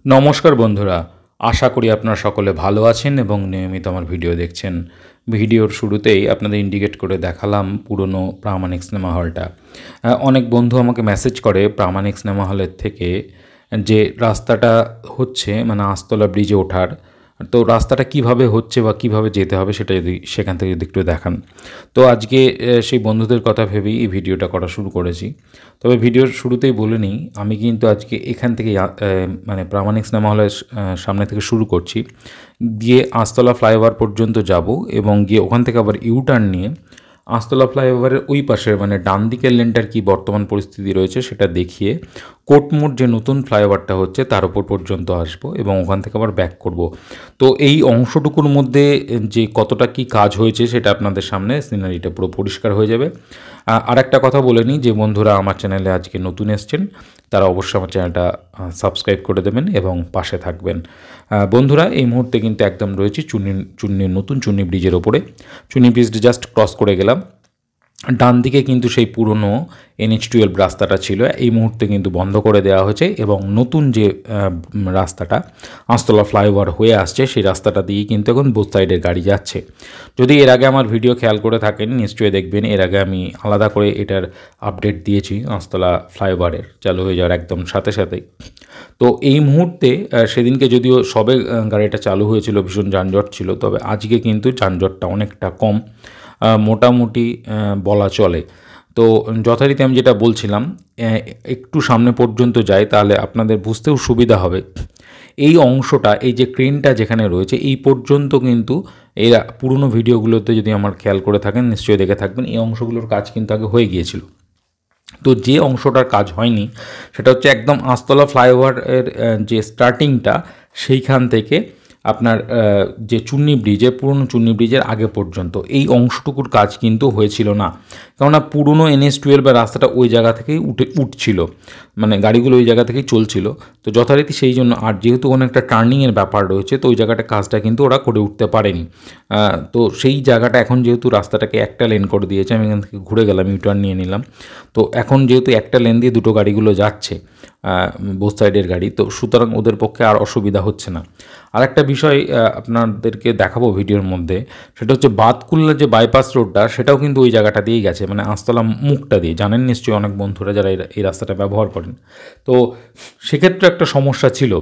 নমস্কার বন্ধুরা, আশা করি আপনারা সকলে ভালো আছেন এবং নিয়মিত আমার ভিডিও দেখছেন। ভিডিওর শুরুতেই আপনাদের ইন্ডিকেট করে দেখালাম পুরনো প্রামাণিক সিনেমা হলটা। অনেক বন্ধু আমাকে মেসেজ করে প্রামাণিক সিনেমা হলের থেকে যে রাস্তাটা হচ্ছে মানে আস্তলা ব্রিজে ওঠার, তো রাস্তাটা কিভাবে হচ্ছে বা কিভাবে যেতে হবে সেটা যদি সেখান থেকে যদি একটু দেখান। তো আজকে সেই বন্ধুদের কথা ভেবেই এই ভিডিওটা করা শুরু করেছি। তবে ভিডিওর শুরুতেই বলে নিই, আমি কিন্তু আজকে এখান থেকে মানে প্রামাণিক সিনেমা হলের সামনে থেকে শুরু করছি, গিয়ে আস্তলা ফ্লাইওভার পর্যন্ত যাব এবং গিয়ে ওখান থেকে আবার ইউটার্ন নিয়ে আস্তলা ফ্লাইওভারের ওই পাশের মানে ডান দিকের লেনটার কী বর্তমান পরিস্থিতি রয়েছে সেটা দেখিয়ে কোটমোড় যে নতুন ফ্লাইওভারটা হচ্ছে তার উপর পর্যন্ত আসবো এবং ওখান থেকে আবার ব্যাক করব। তো এই অংশটুকুর মধ্যে যে কতটা কি কাজ হয়েছে সেটা আপনাদের সামনে সিনারিটা পুরো পরিষ্কার হয়ে যাবে। আর একটা কথা বলে নিই, যে বন্ধুরা আমার চ্যানেলে আজকে নতুন এসছেন তারা অবশ্যই আমার চ্যানেলটা সাবস্ক্রাইব করে দেবেন এবং পাশে থাকবেন। বন্ধুরা, এই মুহূর্তে কিন্তু একদম রয়েছে নতুন চুন্নি ব্রিজের ওপরে। চুন্নি ব্রিজটা জাস্ট ক্রস করে গেলাম। ডান দিকে কিন্তু সেই পুরনো NH-12 রাস্তাটা ছিল, এই মুহূর্তে কিন্তু বন্ধ করে দেওয়া হয়েছে এবং নতুন যে রাস্তাটা আস্তলা ফ্লাইওভার হয়ে আসছে সেই রাস্তাটা দিয়েই কিন্তু এখন বোথ সাইডের গাড়ি যাচ্ছে। যদি এর আগে আমার ভিডিও খেয়াল করে থাকেন নিশ্চয়ই দেখবেন এর আগে আমি আলাদা করে এটার আপডেট দিয়েছি আস্তলা ফ্লাইওভারের চালু হয়ে যাওয়ার একদম সাথে সাথেই। তো এই মুহূর্তে সেদিনকে যদিও সবে গাড়িটা চালু হয়েছিল, ভীষণ যানজট ছিল, তবে আজকে কিন্তু যানজটটা অনেকটা কম মোটামুটি বলা চলে। তো যথারীতি আমি যেটা বলছিলাম, একটু সামনে পর্যন্ত যাই তাহলে আপনাদের বুঝতেও সুবিধা হবে। এই অংশটা, এই যে ক্রেনটা যেখানে রয়েছে এই পর্যন্ত কিন্তু এই পুরনো ভিডিওগুলোতে যদি আমার খেয়াল করে থাকেন নিশ্চয়ই দেখে থাকবেন, এই অংশগুলোর কাজ কিন্তু আগে হয়ে গিয়েছিল। তো যে অংশটার কাজ হয়নি সেটা হচ্ছে একদম আস্তলা ফ্লাইওভারের যে স্টার্টিংটা সেইখান থেকে আপনার যে চুন্নি ব্রিজে পুরনো চুন্নি ব্রিজের আগে পর্যন্ত এই অংশটুকুর কাজ কিন্তু হয়েছিল না, কেননা পুরনো NH-12 রাস্তাটা ওই জায়গা থেকেই উঠছিল, মানে গাড়িগুলো ওই জায়গা থেকেই চলছিল। তো যথারীতি সেই জন্য, আর যেহেতু কোনো একটা টার্নিংয়ের ব্যাপার রয়েছে তো ওই জায়গাটা কাজটা কিন্তু ওরা করে উঠতে পারেনি। তো সেই জায়গাটা এখন যেহেতু রাস্তাটাকে একটা লেন করে দিয়েছে, আমি এখান থেকে ঘুরে গেলাম, ইউটার্ন নিয়ে নিলাম। তো এখন যেহেতু একটা লেন দিয়ে দুটো গাড়িগুলো যাচ্ছে, বোথ সাইডের গাড়ি, তো সুতরাং ওদের পক্ষে আর অসুবিধা হচ্ছে না। আর একটা বিষয় আপনাদেরকে দেখাবো ভিডিওর মধ্যে, সেটা হচ্ছে বাতকুল্লা যে বাইপাস রোডটা সেটাও কিন্তু ওই জায়গাটা দিয়েই গেছে, মানে আস্তলা মুখটা দিয়ে, জানেন নিশ্চয়ই অনেক বন্ধুরা যারা এই রাস্তাটা ব্যবহার করেন। তো সেক্ষেত্রে একটা সমস্যা ছিল।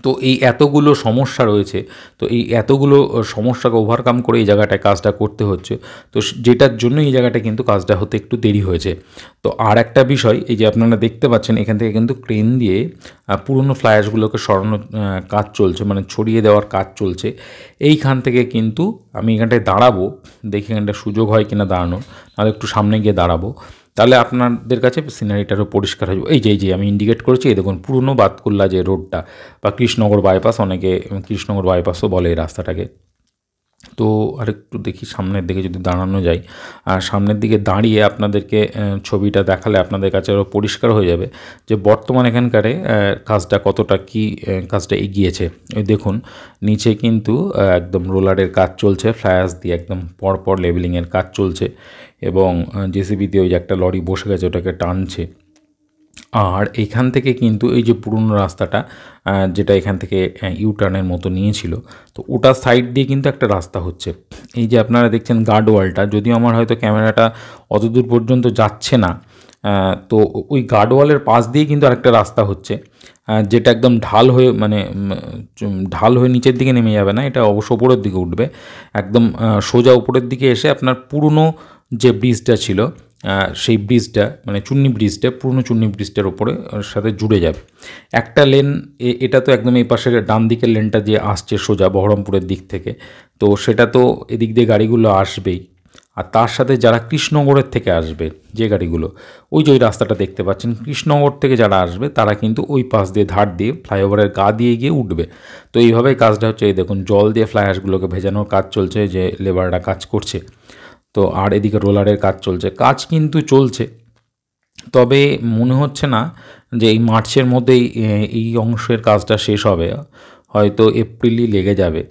তো এই এতগুলো সমস্যা রয়েছে, তো এই এতগুলো সমস্যাকে ওভারকাম করে এই জায়গাটায় কাজটা করতে হচ্ছে, তো যেটার জন্য এই জায়গাটা কিন্তু কাজটা হতে একটু দেরি হয়েছে। তো আর একটা বিষয়, এই যে আপনারা দেখতে পাচ্ছেন এখান থেকে কিন্তু ক্রেন দিয়ে পুরনো ফ্ল্যাশগুলোকে সরানোর কাজ চলছে, মানে ছড়িয়ে দেওয়ার কাজ চলছে। এইখান থেকে কিন্তু আমি এখানটায় দাঁড়াবো, দেখি এখানটা সুযোগ হয় কিনা দাঁড়ানোর, নাহলে একটু সামনে গিয়ে দাঁড়াবো, তাহলে আপনাদের কাছে সিনারিটারও পরিষ্কার হয়ে যাবে। এই যে আমি ইন্ডিকেট করেছি, এই দেখুন পুরনো বাতকুল্লা যে রোডটা বা কৃষ্ণনগর বাইপাস, অনেকে কৃষ্ণনগর বাইপাসও বলে এই রাস্তাটাকে। তো আরেকটু দেখি সামনের দিকে যদি দাঁড়ানো যায়, আর সামনের দিকে দাঁড়িয়ে আপনাদেরকে ছবিটা দেখালে আপনাদের কাছে আরও পরিষ্কার হয়ে যাবে যে বর্তমান এখানকারে কাজটা কতটা কি কাজটা এগিয়েছে। ওই দেখুন নিচে কিন্তু একদম রোলারের কাজ চলছে, ফ্লায়াস দিয়ে একদম পরপর লেবেলিংয়ের কাজ চলছে এবং JCB দিয়ে ওই যে একটা লরি বসে গেছে ওটাকে টানছে। আর এখান থেকে কিন্তু এই যে পুরনো রাস্তাটা যেটা এখান থেকে ইউটার্নের মতো নিয়েছিল, তো ওটা সাইড দিয়ে কিন্তু একটা রাস্তা হচ্ছে। এই যে আপনারা দেখছেন গার্ডওয়ালটা, যদিও আমার হয়তো ক্যামেরাটা অত দূর পর্যন্ত যাচ্ছে না, তো ওই গার্ডওয়ালের পাশ দিয়ে কিন্তু আরেকটা রাস্তা হচ্ছে, যেটা একদম ঢাল হয়ে মানে ঢাল হয়ে নিচের দিকে নেমে যাবে না, এটা অবশ্য উপরের দিকে উঠবে, একদম সোজা উপরের দিকে এসে আপনার পুরনো যে ব্রিজটা ছিল সেই ব্রিজটা মানে চুন্নি ব্রিজটা, পুরনো চুন্নি ব্রিজটার ওপরে সাথে জুড়ে যাবে একটা লেন। এটা তো একদম এই পাশে ডান দিকের লেনটা দিয়ে আসছে সোজা বহরমপুরের দিক থেকে, তো সেটা তো এদিক দিয়ে গাড়িগুলো আসবেই। আর তার সাথে যারা কৃষ্ণনগরের থেকে আসবে যে গাড়িগুলো, ওই যে ওই রাস্তাটা দেখতে পাচ্ছেন, কৃষ্ণনগর থেকে যারা আসবে তারা কিন্তু ওই পাশ দিয়ে ধার দিয়ে ফ্লাইওভারের গা দিয়ে গিয়ে উঠবে। তো এইভাবেই কাজটা হচ্ছে। এই দেখুন জল দিয়ে ফ্লাইওভারগুলোকে ভেজানোর কাজ চলছে, যে লেবাররা কাজ করছে। তো আর এদিকে রোলারের কাজ চলছে, কাজ কিন্তু চলছে, তবে মনে হচ্ছে না যে এই মার্চের মধ্যেই এই অংশের কাজটা শেষ হবে, হয়তো এপ্রিলই লেগে যাবে।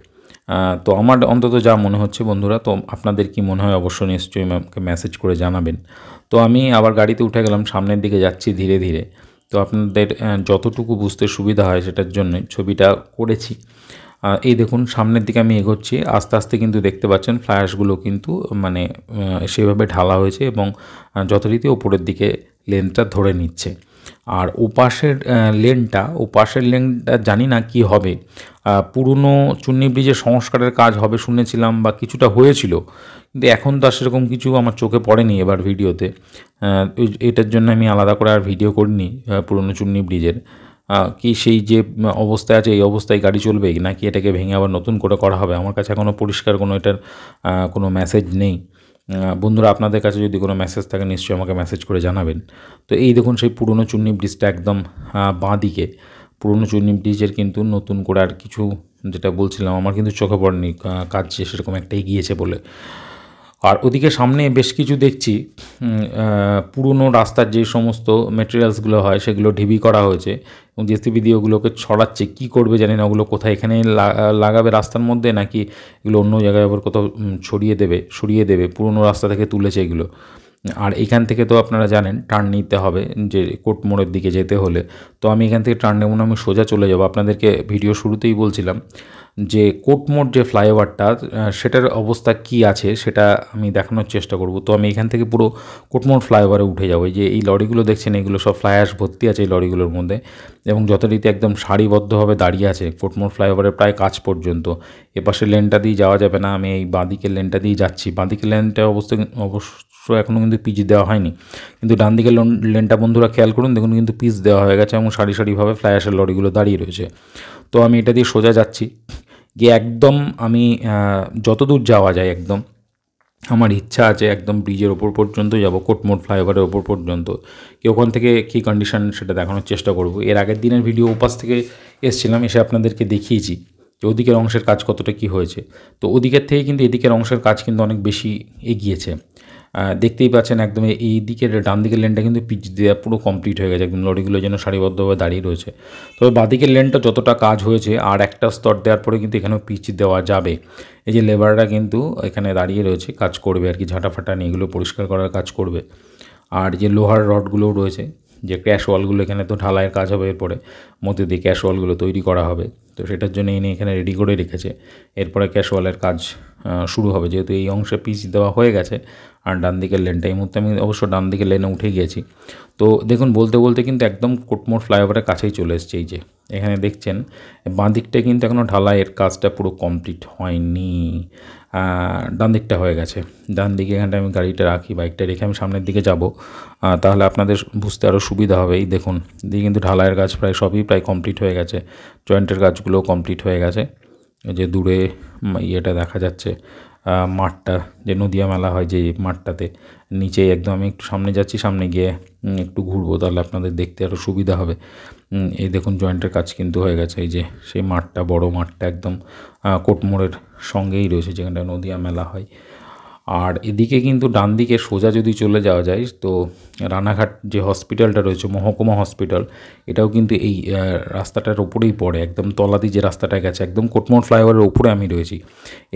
তো আমার অন্তত যা মনে হচ্ছে বন্ধুরা, তো আপনাদের কি মনে হয় অবশ্যই নিশ্চয়ই আমাকে মেসেজ করে জানাবেন। তো আমি আবার গাড়িতে উঠে গেলাম, সামনের দিকে যাচ্ছি ধীরে ধীরে। তো আপনাদের যতটুকু বুঝতে সুবিধা হয় সেটার জন্য ছবিটা করেছি। এই দেখুন সামনের দিকে আমি এগোচ্ছি, আস্তে আস্তে কিন্তু দেখতে পাচ্ছেন ফ্লায়ার্সগুলো কিন্তু মানে সেভাবে ঢালা হয়েছে এবং যথারীতি ওপরের দিকে লেনটা ধরে নিচ্ছে। আর ওপাশের লেনটা জানি না কি হবে। পুরনো চুন্নি ব্রিজের সংস্কারের কাজ হবে শুনেছিলাম বা কিছুটা হয়েছিল, কিন্তু এখন তো আর সেরকম কিছু আমার চোখে পড়েনি এবার ভিডিওতে। এটার জন্য আমি আলাদা করে আর ভিডিও করিনি পুরনো চুন্নি ব্রিজের। কি সেই যে অবস্থায় আছে এই অবস্থায় গাড়ি চলবে নাকি এটাকে ভেঙে আবার নতুন করে করা হবে, আমার কাছে এখনও পরিষ্কার কোনো এটার কোনো মেসেজ নেই। বন্ধুরা আপনাদের কাছে যদি কোনো মেসেজ থাকে নিশ্চয়ই আমাকে মেসেজ করে জানাবেন। তো এই দেখুন সেই পুরনো চুন্নি ব্রিজটা একদম বাঁ দিকে। পুরনো চুন্নি ব্রিজের কিন্তু নতুন করে আর কিছু যেটা বলছিলাম আমার কিন্তু চোখে পড়েনি কাজ সেরকম একটা এগিয়েছে বলে। আর ওদিকে সামনে বেশ কিছু দেখছি পুরনো রাস্তার যে সমস্ত মেটেরিয়ালসগুলো হয় সেগুলো ঢিবি করা হয়েছে এবং জেসিবি দিয়ে ওগুলোকে ছড়াচ্ছে। কী করবে জানি না, ওগুলো কোথায় এখানে লাগাবে রাস্তার মধ্যে নাকি এগুলো অন্য জায়গায় আবার কোথাও সরিয়ে দেবে। পুরনো রাস্তা থেকে তুলেছে এগুলো। আর এখান থেকে তো আপনারা জানেন টার্ন নিতে হবে যে কোর্ট মোড়ের দিকে যেতে হলে। তো আমি এখান থেকে টার্ন নেব না, আমি সোজা চলে যাব। আপনাদেরকে ভিডিও শুরুতেই বলছিলাম যে কোর্ট মোড় যে ফ্লাইওভারটা সেটার অবস্থা কি আছে সেটা আমি দেখানোর চেষ্টা করব। তো আমি এখান থেকে পুরো কোর্ট মোড় ফ্লাইওভারে উঠে যাবো। এই যে এই লরিগুলো দেখছেন এগুলো সব ফ্লাই অ্যাশ ভর্তি আছে এই লরিগুলোর মধ্যে এবং যথারীতি একদম সারিবদ্ধভাবে দাঁড়িয়ে আছে কোর্ট মোড় ফ্লাইওভারের প্রায় কাছ পর্যন্ত। এপাশের লেনটা দিয়ে যাওয়া যাবে না, আমি এই বাঁদিকের লেনটা দিয়ে যাচ্ছি। বাঁদিকের লেনটা অবশ্য এখনও কিন্তু পিচ দেওয়া হয়নি, কিন্তু ডান দিকের লেনটা বন্ধুরা খেয়াল করুন, দেখুন কিন্তু পিচ দেওয়া হয়ে গেছে এবং সারিভাবে ফ্লাই অ্যাশের লরিগুলো দাঁড়িয়ে রয়েছে। তো আমি এটা দিয়ে সোজা যাচ্ছি, গিয়ে একদম আমি যতদূর যাওয়া যায় একদম আমার ইচ্ছা আছে একদম ব্রিজের ওপর পর্যন্ত যাব, কোর্ট মোড় ফ্লাইওভারের ওপর পর্যন্ত। কি ওখান থেকে কী কন্ডিশন সেটা দেখানোর চেষ্টা করব। এর আগের দিনের ভিডিও ওপাশ থেকে এসেছিলাম, এসে আপনাদেরকে দেখিয়েছি যে ওদিকের অংশের কাজ কতটা কী হয়েছে। তো ওদিকের থেকে কিন্তু এদিকের অংশের কাজ কিন্তু অনেক বেশি এগিয়েছে। দেখতেই পাচ্ছেন একদম এই দিকের ডান দিকের লেনটা কিন্তু পিচ দেওয়া পুরো কমপ্লিট হয়ে গেছে, একদম লরিগুলো যেন সারিবদ্ধভাবে দাঁড়িয়ে রয়েছে। তবে বাঁদিকের লেনটা যতটা কাজ হয়েছে আর একটা স্তর দেওয়ার পরে কিন্তু এখানেও পিচ দেওয়া যাবে। এই যে লেবাররা কিন্তু এখানে দাঁড়িয়ে রয়েছে, কাজ করবে আর কি, ঝাঁটাফাটা নিয়ে এগুলো পরিষ্কার করার কাজ করবে। আর যে লোহার রডগুলোও রয়েছে, যে ক্যাশ ওয়ালগুলো, এখানে তো ঢালাইয়ের কাজ হবে, এরপরে মধ্যে দিয়ে ক্যাশ ওয়ালগুলো তৈরি করা হবে। তো সেটার জন্য এনে এখানে রেডি করে রেখেছে, এরপরে ক্যাশ ওয়ালের কাজ শুরু হবে। যেহেতু এই অংশে পিচ দেওয়া হয়ে গেছে আর ডান দিকের লেনটা এই মুহূর্তে আমি অবশ্য ডান দিকের লেনে উঠে গিয়েছি। তো দেখুন বলতে বলতে কিন্তু একদম কোর্টমোড় ফ্লাইওভারের কাছেই চলে এসছে। এই যে এখানে দেখছেন বাঁ দিকটা কিন্তু এখনও ঢালাইয়ের কাজটা পুরো কমপ্লিট হয়নি, ডান দিকটা হয়ে গেছে। ডান দিকে এখানটা আমি গাড়িটা রাখি, বাইকটা রেখে আমি সামনের দিকে যাব, তাহলে আপনাদের বুঝতে আরও সুবিধা হবে। এই দেখুন দিকে কিন্তু ঢালাইয়ের কাজ সবই প্রায় কমপ্লিট হয়ে গেছে, জয়েন্টের কাজগুলোও কমপ্লিট হয়ে গেছে। এই যে দূরে ইয়েটা দেখা যাচ্ছে মাঠটা, যে নদিয়া মেলা হয় যে মাঠটাতে, নিচে একদম আমি একটু সামনে যাচ্ছি, সামনে গিয়ে একটু ঘুরবো তাহলে আপনাদের দেখতে আরও সুবিধা হবে। এই দেখুন জয়েন্টের কাজ কিন্তু হয়ে গেছে। এই যে সেই মাঠটা, বড় মাঠটা একদম কোর্টমোড়ের সঙ্গেই রয়েছে যেখানটা নদিয়া মেলা হয়। আর এদিকে কিন্তু ডান দিকে সোজা যদি চলে যাওয়া যায় তো রানাঘাট যে হসপিটালটা রয়েছে, মহকুমা হসপিটাল, এটাও কিন্তু এই রাস্তাটার ওপরেই পড়ে। একদম তলাদি যে রাস্তাটা গেছে একদম কোর্টমোড় ফ্লাইওভারের ওপরে আমি রয়েছি,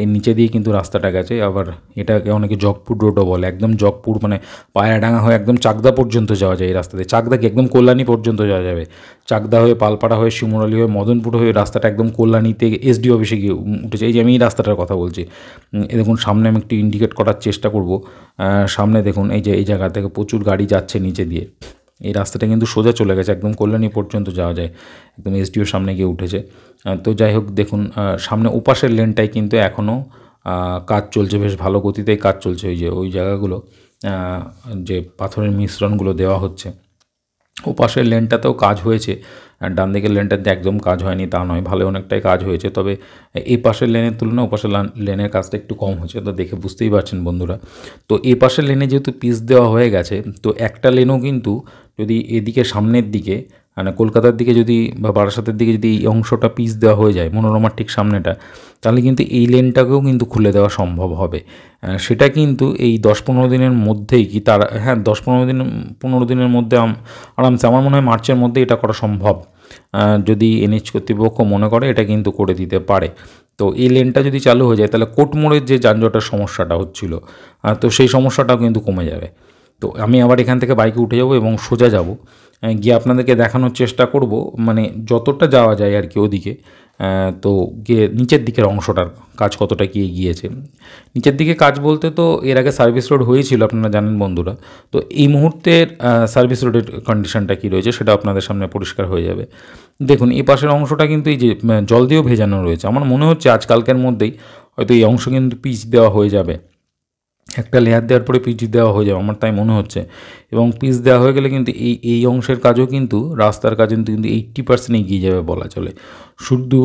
এর নিচে দিয়ে কিন্তু রাস্তাটা গেছে। আবার এটাকে অনেকে জগপুর রোডও বলে, একদম জগপুর মানে পায়রাডাঙ্গা হয়ে একদম চাকদা পর্যন্ত যাওয়া যায় এই রাস্তাতে। চাকদা কি একদম কল্যাণী পর্যন্ত যাওয়া যাবে, চাকদা হয়ে পালপাড়া হয়ে শিমুরালি হয়ে মদনপুর হয়ে রাস্তাটা একদম কল্যাণীতে এসডি অফিসে গিয়ে উঠেছে। এই যে আমি এই রাস্তাটার কথা বলছি, এ দেখুন সামনে আমি একটু ইন্ডিকেট করার চেষ্টা করব। সামনে দেখুন এই যে এই জায়গা থেকে প্রচুর গাড়ি যাচ্ছে নিচে দিয়ে, এই রাস্তাটা কিন্তু সোজা চলে গেছে, একদম কল্যাণী পর্যন্ত যাওয়া যায়, একদম এসডিওর সামনে গিয়ে উঠেছে। তো যাই হোক দেখুন সামনে ওপাশের লেনটাই কিন্তু এখনও কাজ চলছে, বেশ ভালো গতিতেই কাজ চলছে। ওই যে ওই জায়গাগুলো যে পাথরের মিশ্রণগুলো দেওয়া হচ্ছে, ওপাশের লেনটাতেও কাজ হয়েছে, ডান দিকের লেনটাতে একদম কাজ হয়নি তা নয়, ভালো অনেকটাই কাজ হয়েছে। তবে এই পাশের লেনের তুলনায় ওপাশের লেনের কাজটা একটু কম হয়েছে, তো দেখে বুঝতেই পারছেন বন্ধুরা। তো এই পাশের লেনে যেহেতু পিচ দেওয়া হয়ে গেছে, তো একটা লেনও কিন্তু যদি এদিকে সামনের দিকে মানে কলকাতার দিকে যদি বা বারাসাতের দিকে যদি এই অংশটা পিচ দেওয়া হয়ে যায়, মনোরমার ঠিক সামনেটা, তাহলে কিন্তু এই লেনটাকেও কিন্তু খুলে দেওয়া সম্ভব হবে। সেটা কিন্তু এই 10-15 দিনের মধ্যেই কি তার, হ্যাঁ 10-15 দিনের মধ্যে আরামসে, আমার মনে হয় মার্চের মধ্যে এটা করা সম্ভব। যদি এনএইচ কর্তৃপক্ষ মনে করে এটা কিন্তু করে দিতে পারে। তো এই লেনটা যদি চালু হয়ে যায় তাহলে কোর্টমোড়ের যে যানজটের সমস্যাটা হচ্ছিল, তো সেই সমস্যাটাও কিন্তু কমে যাবে। তো আমি আবার এখান থেকে বাইকে উঠে যাব এবং সোজা যাব গিয়ে আপনাদেরকে দেখানোর চেষ্টা করব, মানে যতটা যাওয়া যায় আর কি ওদিকে। তো গিয়ে নিচের দিকের অংশটার কাজ কতটা কি এগিয়েছে। নিচের দিকে কাজ বলতে তো এর আগে সার্ভিস রোড হয়েছিল, আপনারা জানেন বন্ধুরা। তো এই মুহূর্তের সার্ভিস রোডের কন্ডিশনটা কী রয়েছে সেটা আপনাদের সামনে পরিষ্কার হয়ে যাবে। দেখুন এই পাশের অংশটা কিন্তু এই যে জল দিয়েও ভেজানো রয়েছে। আমার মনে হচ্ছে আজকালকের মধ্যেই হয়তো এই অংশ কিন্তু পিচ দেওয়া হয়ে যাবে, একটা লেয়ার দেওয়ার পরে পিচ দেওয়া হয়ে যাবে, আমার তাই মনে হচ্ছে। এবং পিচ দেওয়া হয়ে গেলে কিন্তু এই অংশের কাজও কিন্তু রাস্তার কাজ কিন্তু 80% এগিয়ে যাবে বলা চলে। শুধু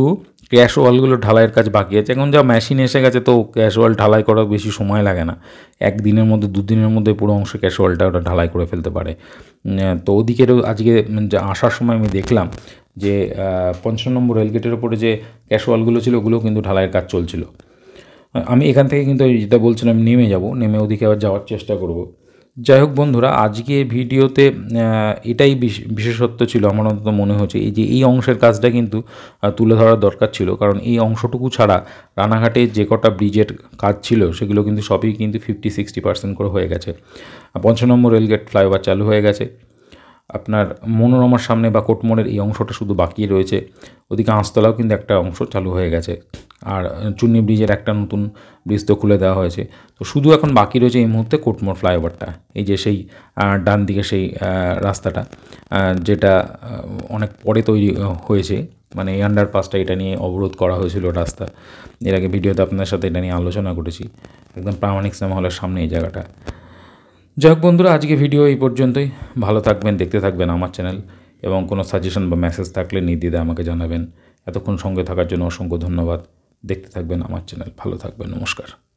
ক্র্যাশ ওয়ালগুলো ঢালাইয়ের কাজ বাকি আছে। এখন যা মেশিন এসে গেছে তো ক্র্যাশ ওয়াল ঢালাই করা বেশি সময় লাগে না, একদিনের মধ্যে 2 দিনের মধ্যে পুরো অংশ ক্র্যাশ ওয়ালটা ওটা ঢালাই করে ফেলতে পারে। তো ওদিকেরও আজকে আসার সময় আমি দেখলাম যে 55 নম্বর রেলগেটের ওপরে যে ক্র্যাশ ওয়ালগুলো ছিল ওগুলো কিন্তু ঢালাইয়ের কাজ চলছিল। আমি এখান থেকে কিন্তু যেটা বলছিলাম নেমে যাব, নেমে ওদিকে আবার যাওয়ার চেষ্টা করব। যাই হোক বন্ধুরা, আজকে ভিডিওতে এটাই বিশেষত্ব ছিল আমার অন্তত মনে হচ্ছে, এই যে এই অংশের কাজটা কিন্তু তুলে ধরার দরকার ছিল। কারণ এই অংশটুকু ছাড়া রানাঘাটে যে কটা ব্রিজের কাজ ছিল সেগুলো কিন্তু সবই কিন্তু 50-60% করে হয়ে গেছে। 55 নম্বর রেলগেট ফ্লাইওভার চালু হয়ে গেছে, আপনার মনোরমার সামনে বা কোটমোড়ের এই অংশটা শুধু বাকি রয়েছে। ওদিকে আঁশতলাও কিন্তু একটা অংশ চালু হয়ে গেছে, আর চুন্নি ব্রিজের একটা নতুন ব্রিজ তো খুলে দেওয়া হয়েছে। তো শুধু এখন বাকি রয়েছে এই মুহূর্তে কোটমোড় ফ্লাইওভারটা, এই যে সেই ডান দিকে সেই রাস্তাটা যেটা অনেক পরে তৈরি হয়েছে, মানে এই আন্ডারপাসটা এটা নিয়ে অবরোধ করা হয়েছিল রাস্তা। এর আগে ভিডিওতে আপনাদের সাথে এটা নিয়ে আলোচনা করেছি, একদম প্রামাণিক সিনেমা হলের সামনে এই জায়গাটা। যাই হোক বন্ধুরা, আজকে ভিডিও এই পর্যন্তই। ভালো থাকবেন, দেখতে থাকবেন আমার চ্যানেল, এবং কোনো সাজেশন বা মেসেজ থাকলে নির্দ্বিধায় আমাকে জানাবেন। এতক্ষণ সঙ্গে থাকার জন্য অসংখ্য ধন্যবাদ। দেখতে থাকবেন আমার চ্যানেল, ভালো থাকবেন, নমস্কার।